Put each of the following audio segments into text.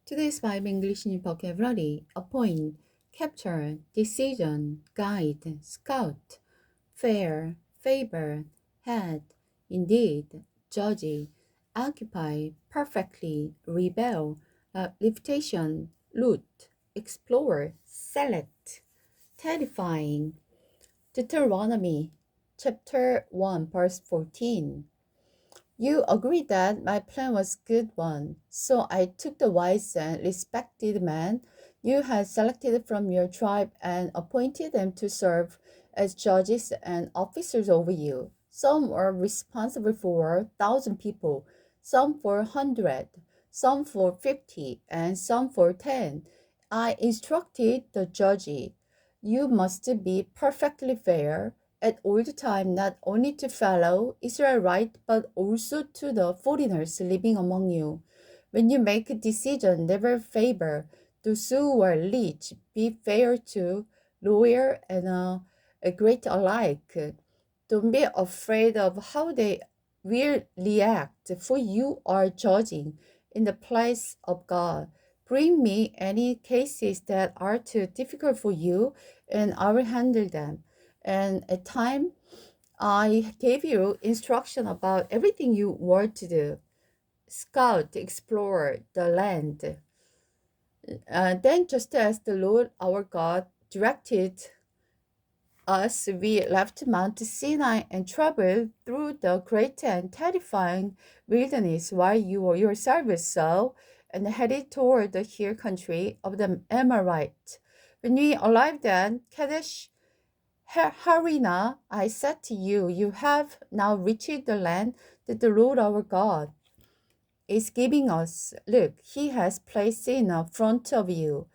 Today's 5 English in vocabulary: appoint, capture, decision, guide, scout, fair, favor, head, indeed, judge, occupy, perfectly, rebel, limitation, loot, explore, select, terrifying. Deuteronomy chapter 1 verse 14. You agreed that my plan was a good one, so I took the wise and respected men you had selected from your tribe and appointed them to serve as judges and officers over you. Some were responsible for 1,000 people, some for 100, some for 50, and some for 10. I instructed the judge, you must be perfectly fair at all the time, not only to fellow Israelite, but also to the foreigners living among you. When you make a decision, never favor those who are rich. Be fair to lawyer and a great alike. Don't be afraid of how they will react, for you are judging in the place of God. Bring me any cases that are too difficult for you, and I will handle them. And at time, I gave you instruction about everything you were to do. Scout, explore the land. Then, just as the Lord our God directed us, we left Mount Sinai and traveled through the great and terrifying wilderness while you were yourselves so, and headed toward the hill country of the Amorites. When we arrived at Kadesh Harina, I said to you, you have now reached the land that the Lord our God is giving us. Look, he has placed it in front of you.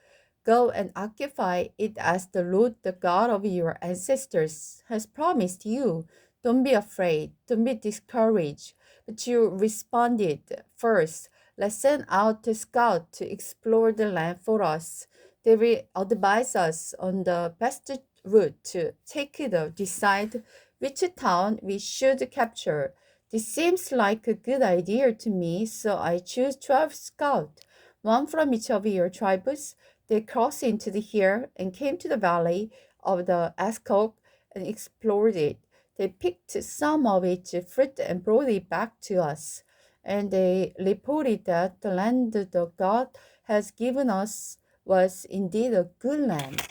Go and occupy it as the Lord, the God of your ancestors, has promised you. Don't be afraid, don't be discouraged. But you responded, first, let's send out a scout to explore the land for us. They will advise us on the best route to take to decide which town we should capture. This seems like a good idea to me, so I choose 12 scouts, one from each of your tribes. They crossed into the hill and came to the valley of the Escog and explored it. They picked some of its fruit and brought it back to us. And they reported that the land that God has given us was indeed a good land.